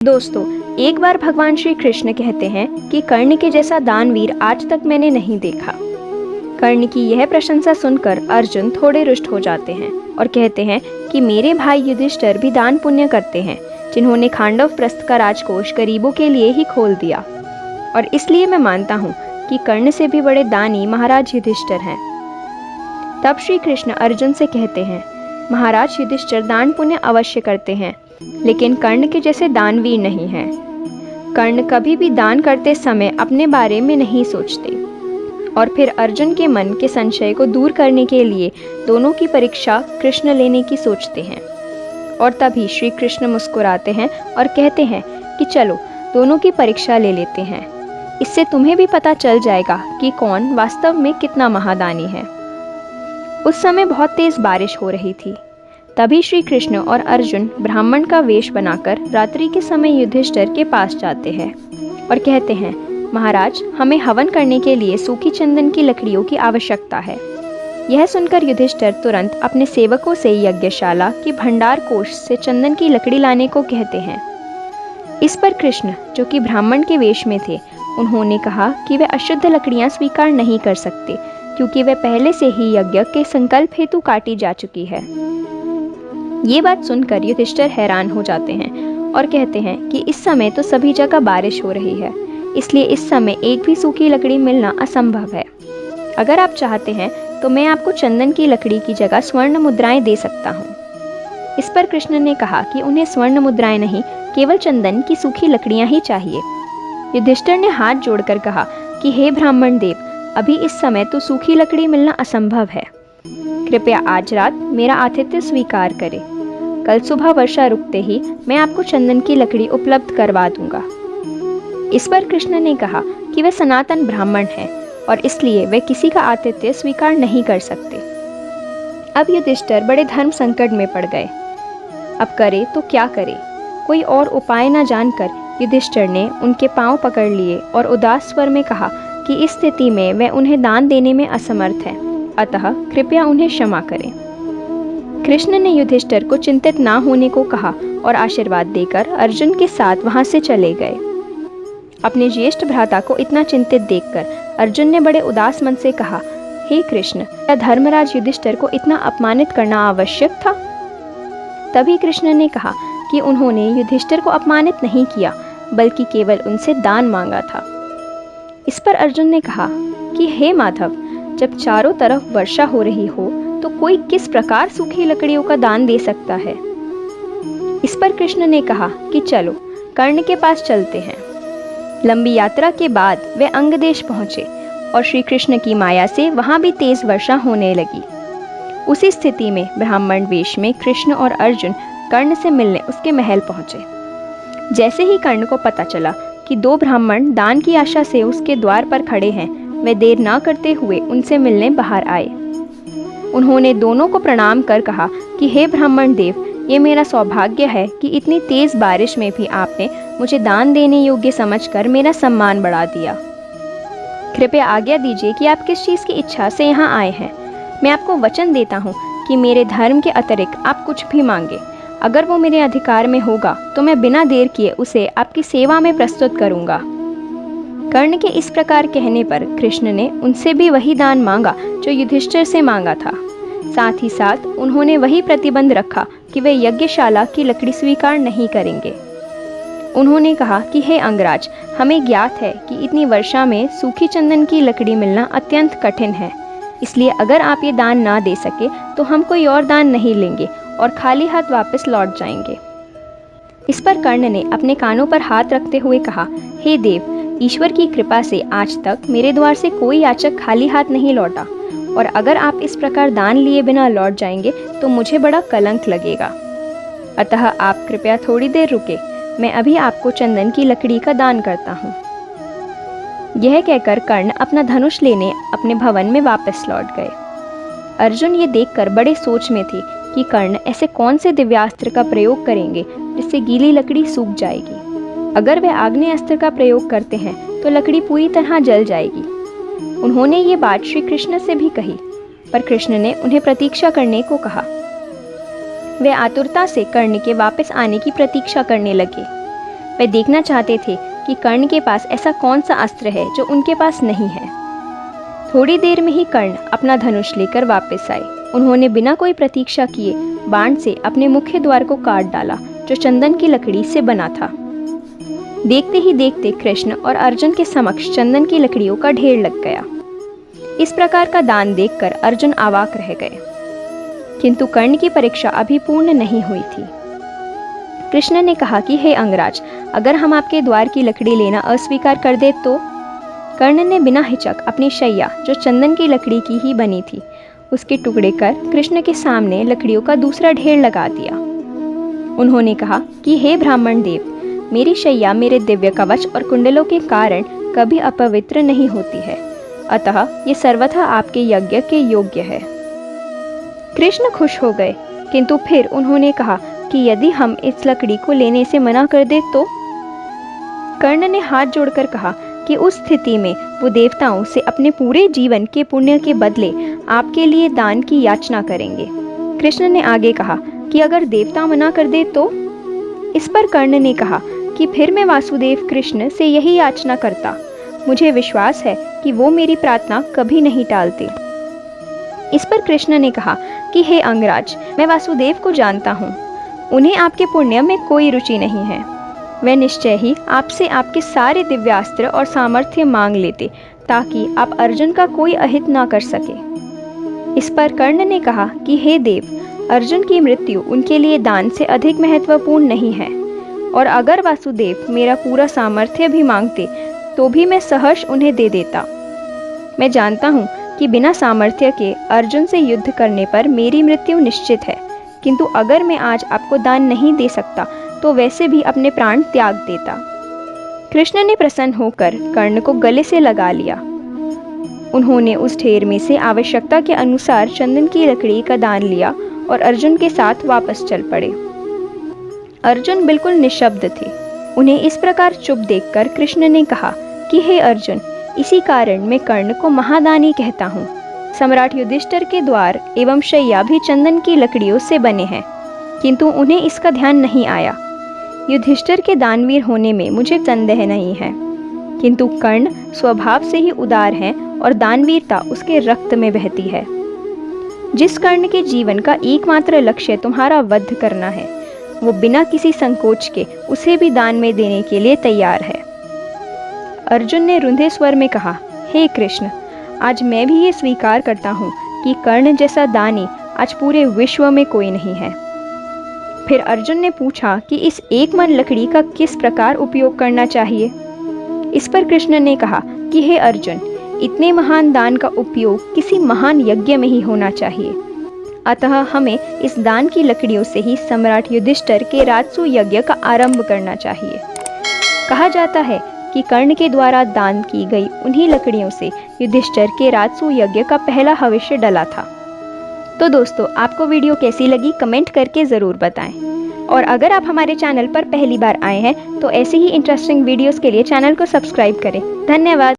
दोस्तों, एक बार भगवान श्री कृष्ण कहते हैं कि कर्ण के जैसा दानवीर आज तक मैंने नहीं देखा। कर्ण की यह प्रशंसा सुनकर अर्जुन थोड़े रुष्ट हो जाते हैं और कहते हैं कि मेरे भाई युधिष्ठिर भी दान पुण्य करते हैं, जिन्होंने खांडव प्रस्थ का राजकोष गरीबों के लिए ही खोल दिया, और इसलिए मैं मानता हूँ कि कर्ण से भी बड़े दानी महाराज युधिष्ठिर हैं। तब श्री कृष्ण अर्जुन से कहते हैं, महाराज युधिष्ठिर दान पुण्य अवश्य करते हैं, लेकिन कर्ण के जैसे दानवीर नहीं हैं। कर्ण कभी भी दान करते समय अपने बारे में नहीं सोचते। और फिर अर्जुन के मन के संशय को दूर करने के लिए दोनों की परीक्षा कृष्ण लेने की सोचते हैं। और तभी श्री कृष्ण मुस्कुराते हैं और कहते हैं कि चलो दोनों की परीक्षा ले लेते हैं, इससे तुम्हें भी पता चल जाएगा कि कौन वास्तव में कितना महादानी है। उस समय बहुत तेज बारिश हो रही थी। तभी श्री कृष्ण और अर्जुन ब्राह्मण का वेश बनाकर रात्रि के समय युधिष्ठिर के पास जाते हैं और कहते हैं, महाराज हमें हवन करने के लिए सूखी चंदन की लकड़ियों की आवश्यकता है। यह सुनकर युधिष्ठिर तुरंत अपने सेवकों से यज्ञशाला के भंडार कोष से चंदन की लकड़ी लाने को कहते हैं। इस पर कृष्ण, जो कि ब्राह्मण के वेश में थे, उन्होंने कहा कि वे अशुद्ध लकड़ियां स्वीकार नहीं कर सकते, क्योंकि वे पहले से ही यज्ञ के संकल्प हेतु काटी जा चुकी है। ये बात सुनकर युधिष्ठिर हैरान हो जाते हैं और कहते हैं कि इस समय तो सभी जगह बारिश हो रही है, इसलिए इस समय एक भी सूखी लकड़ी मिलना असंभव है। अगर आप चाहते हैं तो मैं आपको चंदन की लकड़ी की जगह स्वर्ण मुद्राएं दे सकता हूँ। इस पर कृष्ण ने कहा कि उन्हें स्वर्ण मुद्राएं नहीं, केवल चंदन की सूखी लकड़ियां ही चाहिए। युधिष्ठिर ने हाथ जोड़कर कहा कि हे ब्राह्मण देव, अभी इस समय तो सूखी लकड़ी मिलना असंभव है। कृपया आज रात मेरा आतिथ्य स्वीकार करें। कल सुबह वर्षा रुकते ही मैं आपको चंदन की लकड़ी उपलब्ध करवा दूंगा। इस पर कृष्ण ने कहा कि वे सनातन ब्राह्मण हैं और इसलिए वे किसी का आतिथ्य स्वीकार नहीं कर सकते। अब युधिष्ठिर बड़े धर्म संकट में पड़ गए। अब करे तो क्या करे? कोई और उपाय न जानकर युधिष्ठिर ने उनके पांव पकड़ लिए और उदास स्वर में कहा कि इस स्थिति में वे उन्हें दान देने में असमर्थ हैं, अतः कृपया उन्हें क्षमा करें। कृष्ण ने युधिष्ठिर को चिंतित ना होने को कहा और आशीर्वाद देकर अर्जुन के साथ वहां से चले गए। अपने ज्येष्ठ भ्राता को इतना चिंतित देखकर अर्जुन ने बड़े उदास मन से कहा, हे कृष्ण, क्या धर्मराज युधिष्ठिर को इतना अपमानित करना आवश्यक था? तभी कृष्ण ने कहा कि उन्होंने युधिष्ठिर को अपमानित नहीं किया, बल्कि केवल उनसे दान मांगा था। इस पर अर्जुन ने कहा कि हे माधव, जब चारों तरफ वर्षा हो रही हो तो कोई किस प्रकार सूखी लकड़ियों का दान दे सकता है? इस पर कृष्ण ने कहा कि चलो कर्ण के पास चलते हैं। लंबी यात्रा के बाद वे अंग देश पहुंचे और श्री कृष्ण की माया से वहां भी तेज वर्षा होने लगी। उसी स्थिति में ब्राह्मण वेश में कृष्ण और अर्जुन कर्ण से मिलने उसके महल पहुंचे। जैसे ही कर्ण को पता चला कि दो ब्राह्मण दान की आशा से उसके द्वार पर खड़े हैं, वे देर ना करते हुए उनसे मिलने बाहर आए। उन्होंने दोनों को प्रणाम कर कहा कि हे ब्राह्मण देव, ये मेरा सौभाग्य है कि इतनी तेज बारिश में भी आपने मुझे दान देने योग्य समझकर मेरा सम्मान बढ़ा दिया। कृपया आज्ञा दीजिए कि आप किस चीज़ की इच्छा से यहाँ आए हैं। मैं आपको वचन देता हूँ कि मेरे धर्म के अतिरिक्त आप कुछ भी मांगे, अगर वो मेरे अधिकार में होगा तो मैं बिना देर किए उसे आपकी सेवा में प्रस्तुत करूँगा। कर्ण के इस प्रकार कहने पर कृष्ण ने उनसे भी वही दान मांगा जो युधिष्ठिर से मांगा था। साथ ही साथ उन्होंने वही प्रतिबंध रखा कि वे यज्ञशाला की लकड़ी स्वीकार नहीं करेंगे। उन्होंने कहा कि हे अंगराज, हमें ज्ञात है कि इतनी वर्षा में सूखी चंदन की लकड़ी मिलना अत्यंत कठिन है, इसलिए अगर आप ये दान ना दे सके तो हम कोई और दान नहीं लेंगे और खाली हाथ वापस लौट जाएंगे। इस पर कर्ण ने अपने कानों पर हाथ रखते हुए कहा, हे देव, ईश्वर की कृपा से आज तक मेरे द्वार से कोई याचक खाली हाथ नहीं लौटा, और अगर आप इस प्रकार दान लिए बिना लौट जाएंगे तो मुझे बड़ा कलंक लगेगा। अतः आप कृपया थोड़ी देर रुके, मैं अभी आपको चंदन की लकड़ी का दान करता हूँ। यह कहकर कर्ण अपना धनुष लेने अपने भवन में वापस लौट गए। अर्जुन ये देखकर बड़े सोच में थे कि कर्ण ऐसे कौन से दिव्यास्त्र का प्रयोग करेंगे जिससे गीली लकड़ी सूख जाएगी। अगर वे आग्नेय अस्त्र का प्रयोग करते हैं तो लकड़ी पूरी तरह जल जाएगी। उन्होंने ये बात श्री कृष्ण से भी कही, पर कृष्ण ने उन्हें प्रतीक्षा करने को कहा। वे आतुरता से कर्ण के वापस आने की प्रतीक्षा करने लगे। वे देखना चाहते थे कि कर्ण के पास ऐसा कौन सा अस्त्र है जो उनके पास नहीं है। थोड़ी देर में ही कर्ण अपना धनुष लेकर वापस आए। उन्होंने बिना कोई प्रतीक्षा किए बाण से अपने मुख्य द्वार को काट डाला, जो चंदन की लकड़ी से बना था। देखते ही देखते कृष्ण और अर्जुन के समक्ष चंदन की लकड़ियों का ढेर लग गया। इस प्रकार का दान देखकर अर्जुन अवाक रह गए, किंतु कर्ण की परीक्षा अभी पूर्ण नहीं हुई थी। कृष्ण ने कहा कि हे अंगराज, अगर हम आपके द्वार की लकड़ी लेना अस्वीकार कर दे तो? कर्ण ने बिना हिचक अपनी शैया, जो चंदन की लकड़ी की ही बनी थी, उसके टुकड़े कर कृष्ण के सामने लकड़ियों का दूसरा ढेर लगा दिया। उन्होंने कहा कि हे ब्राह्मण देव, मेरी शैया मेरे दिव्य कवच और कुंडलों के कारण कभी अपवित्र नहीं होती है, अतः ये सर्वथा आपके यज्ञ के योग्य है। कृष्ण खुश हो गए, किंतु फिर उन्होंने कहा कि यदि हम इस लकड़ी को लेने से मना कर दे तो? कर्ण ने हाथ जोड़कर कहा कि उस स्थिति में वो देवताओं से अपने पूरे जीवन के पुण्य के बदले आपके लिए दान की याचना करेंगे। कृष्ण ने आगे कहा कि अगर देवता मना कर दे तो? इस पर कर्ण ने कहा कि फिर मैं वासुदेव कृष्ण से यही याचना करता। मुझे विश्वास है कि वो मेरी प्रार्थना कभी नहीं टालते। इस पर कृष्ण ने कहा कि हे अंगराज, मैं वासुदेव को जानता हूँ। उन्हें आपके पुण्य में कोई रुचि नहीं है। वे निश्चय ही आपसे आपके सारे दिव्यास्त्र और सामर्थ्य मांग लेते, ताकि आप अर्जुन का कोई अहित ना कर सके। इस पर कर्ण ने कहा कि हे देव, अर्जुन की मृत्यु उनके लिए दान से अधिक महत्वपूर्ण नहीं है, और अगर वासुदेव मेरा पूरा सामर्थ्य भी मांगते तो भी मैं सहर्ष उन्हें दे देता। मैं जानता हूँ कि बिना सामर्थ्य के अर्जुन से युद्ध करने पर मेरी मृत्यु निश्चित है, किंतु अगर मैं आज आपको दान नहीं दे सकता तो वैसे भी अपने प्राण त्याग देता। कृष्ण ने प्रसन्न होकर कर्ण को गले से लगा लिया। उन्होंने उस ढेर में से आवश्यकता के अनुसार चंदन की लकड़ी का दान लिया और अर्जुन के साथ वापस चल पड़े। अर्जुन बिल्कुल निशब्द थे। उन्हें इस प्रकार चुप देखकर कृष्ण ने कहा कि हे अर्जुन, इसी कारण मैं कर्ण को महादानी कहता हूँ। सम्राट युधिष्ठिर के द्वार एवं शैया भी चंदन की लकड़ियों से बने हैं, किंतु उन्हें इसका ध्यान नहीं आया। युधिष्ठिर के दानवीर होने में मुझे संदेह नहीं है, किंतु कर्ण स्वभाव से ही उदार हैं और दानवीरता उसके रक्त में बहती है। जिस कर्ण के जीवन का एकमात्र लक्ष्य तुम्हारा वध करना है, वो बिना किसी संकोच के उसे भी दान में देने के लिए तैयार है। अर्जुन ने रुंधे स्वर में कहा, हे कृष्ण, आज मैं भी ये स्वीकार करता हूँ कि कर्ण जैसा दानी आज पूरे विश्व में कोई नहीं है। फिर अर्जुन ने पूछा कि इस एक मन लकड़ी का किस प्रकार उपयोग करना चाहिए। इस पर कृष्ण ने कहा कि हे अर्जुन, इतने महान दान का उपयोग किसी महान यज्ञ में ही होना चाहिए, अतः हमें इस दान की लकड़ियों से ही सम्राट युधिष्ठिर के राजसूय यज्ञ का आरंभ करना चाहिए। कहा जाता है कि कर्ण के द्वारा दान की गई उन्हीं लकड़ियों से युधिष्ठिर के राजसूय यज्ञ का पहला हविष्य डला था। तो दोस्तों, आपको वीडियो कैसी लगी कमेंट करके ज़रूर बताएं, और अगर आप हमारे चैनल पर पहली बार आए हैं तो ऐसे ही इंटरेस्टिंग वीडियोस के लिए चैनल को सब्सक्राइब करें। धन्यवाद।